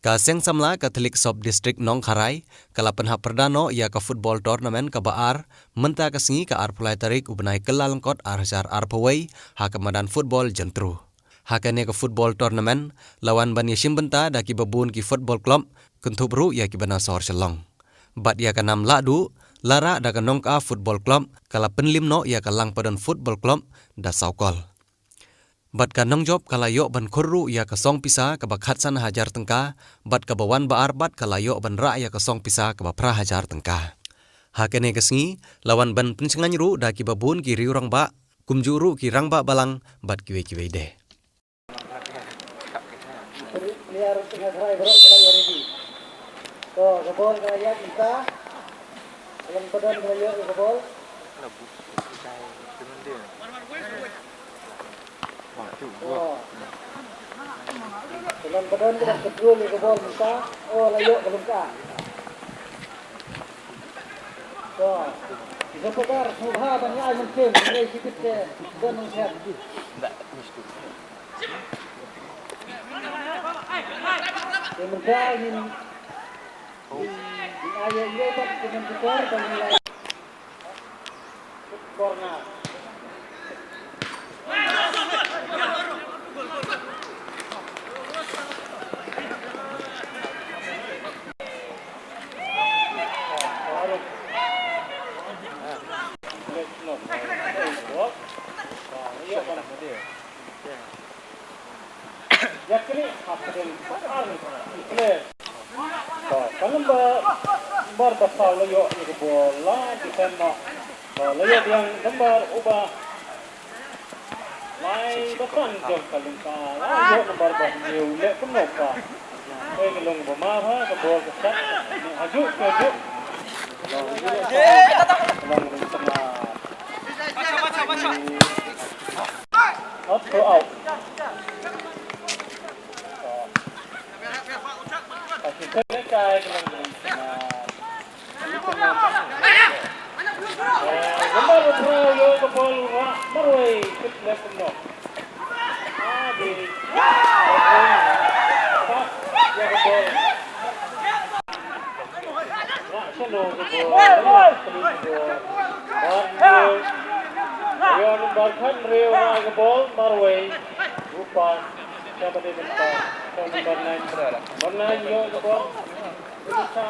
Ka Seng Samla Katolik Sob Distrik Nong Kharai kala penha perdano ia ka football tournament ka baar menta ka sengi ka ar pulai tarik ubenai kelal kot ar jar ar pawai ha ka madan football jentru. Ha ka ne ka football tournament lawan ban yashim benta da ki babun ki football club kuntubru ia ki bana sor shalong. Bat ia ka nam ladu lara da ka nong ka football club kala penlim no ia ka lang padan football club da saukol. Bat ka nong job kala yo ban khurru ia ka song pisa ka bakhat san hajar tengka bat ka bawan baar bat kala yo ban ra ia ka song pisa ka bapra hajar tengka. Ha kene kesngi lawan ban pencengan ru da ki babun ki riurang ba kumjuru ki rang ba balang bat kiwe kiwe de. Liar tengah serai berok kala yo ready. To gobol kala ya kita. Dalam badan kala yo gobol. Dalam badan kita kedua ni gobol kita. Oh layo belum ka. To kita pakar subha banyak mungkin mulai sikit ke dan mengsiap. Sementara ini ayah dia tak dengan tukar dengan corner. Yakni hapden play. Kalau bar basal layo ni bola di sana. Layo yang lembar ubah. Lai depan jom kalung ka. Layo lembar bah new le penuh ka. Kau kelong bermar ha ke bola kesat. Haju haju. Kelong tengah. Baca. Out. Kita lekai kelong Lembar berperau yo kepol marwai kita penuh. Di pas ya kepol. Nak seno kepol. Yo lembar kan reo kepol marwai rupa siapa dia minta lembar 9 warna yo kepol. Bisa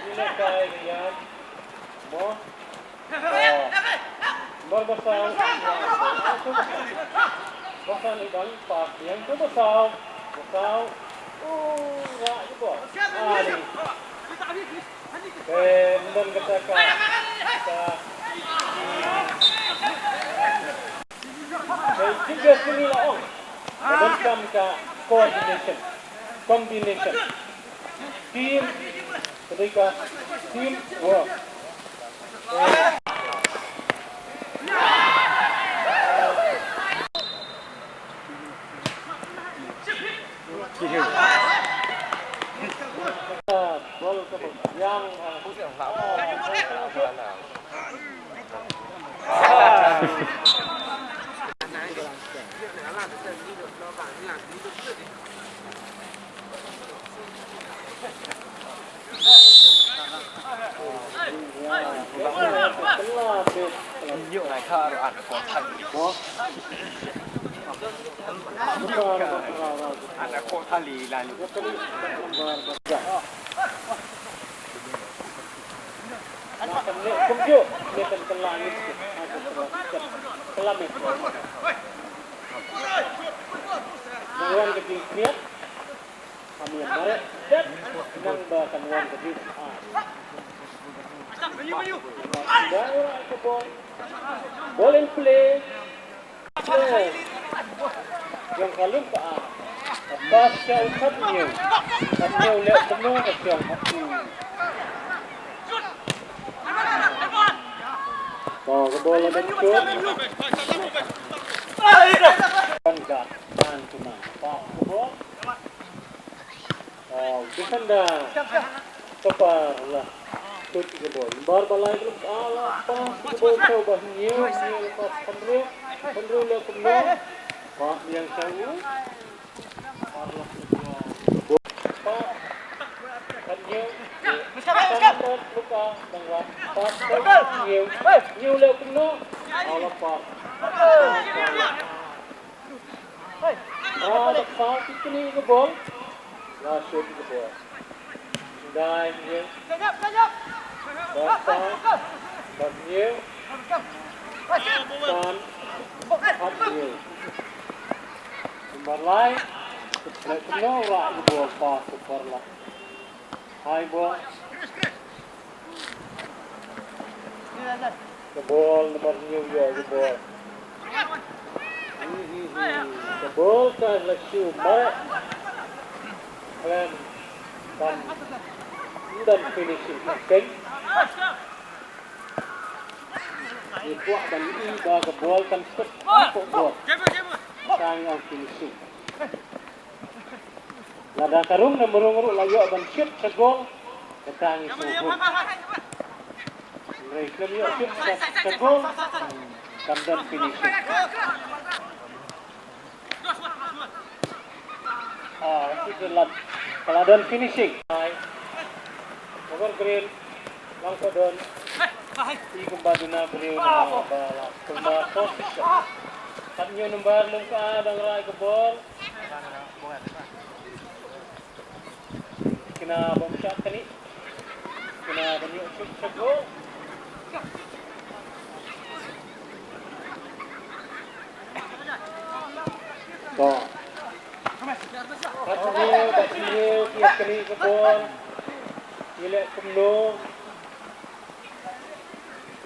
ini kayak dia mo berbesar besar ibang pak yang tu besar ya itu ali dan ketika tiga sini lah dan kamka combination team ketika team work yang nhiều này thợ ăn có thành ada kota lila ni. Kumju, kita kelangit, kelamit. Wan ketinggian, kami marek, dan bahkan wan ketinggian. Ball and play. Yang kalung ka. Pas siya ukat niyo. At niyo ulit penuh ke siyang hati. Ke bola dan shoot. Bangga. Dan cuma. Ke bola. Defender. Topar lah. Shoot ke bola. Bar balai terus ala pas ke bola coba niyo lepas penru le penuh. Pak yang tahu. Allah Kanan Luka dengan pas nhiều liệu cũng nó all of pass the pass ini ke ball last shoot ke ball dive nhiều but nhiều còn hấp nhiều number line lại cũng nó lại ke ball pass super lah high ball the ball number new year the ball the ball kan là shoot baik dan finishing cánh di kuat dan iba ke ball kan set untuk ball sang yang finishing lada karung dan merungut layak dan shoot ke gol ketang itu mereka lihat shoot ke gol dan finishing itu adalah keladan finishing over green langsung don di kembaduna beliau bala kembali posisi katnya nomor lengka dan rai ke bol kena bomcak tadi kena banyak shoot ke gol katnya tiap kali ke bol Gila kumno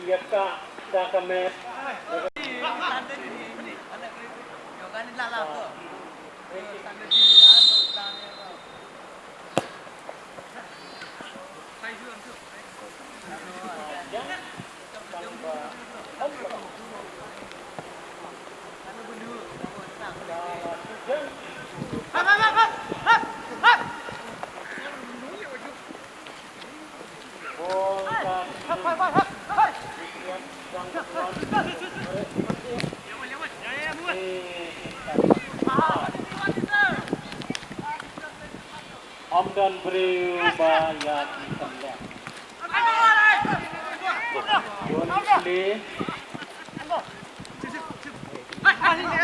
Iya kak dah kamet Amdan berubah yang terlihat.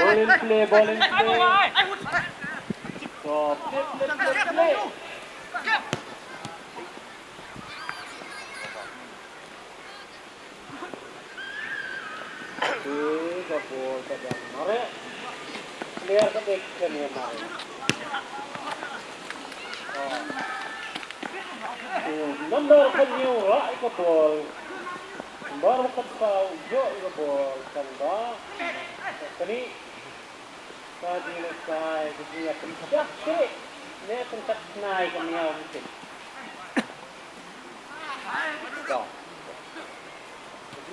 Boleh play. So, play. Gabol sedang mare. Player ketik kena mare. Number kanyu rai gabol. Number kau jo gabol kanda. Kini tadi lesai dia kerja sih. Ne tempat naik kemiau mungkin.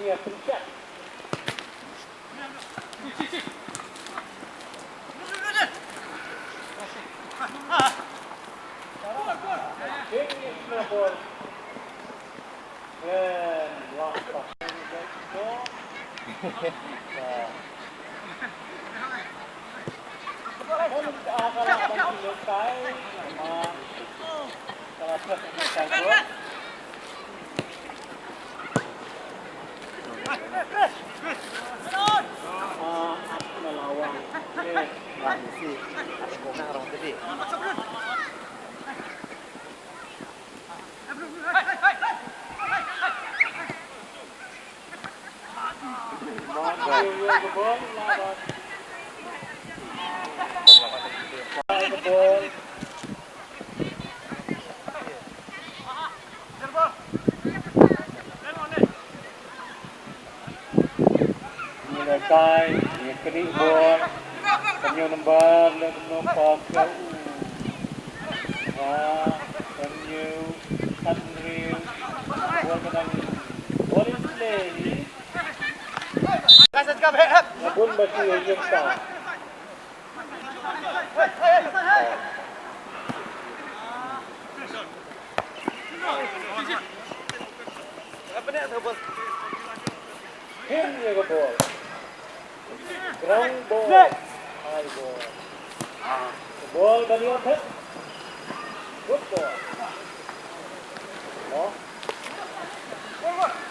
Dia kerja. Kai, dia kena bol, kanyu nomor pas kau, kanyu Andrew, bol kadang bol play, bol masih yang sah. Apa ni tu bol? Ini ke bol. Ground ball, high ball. The ball dari otak, good ball. Oh, Pak.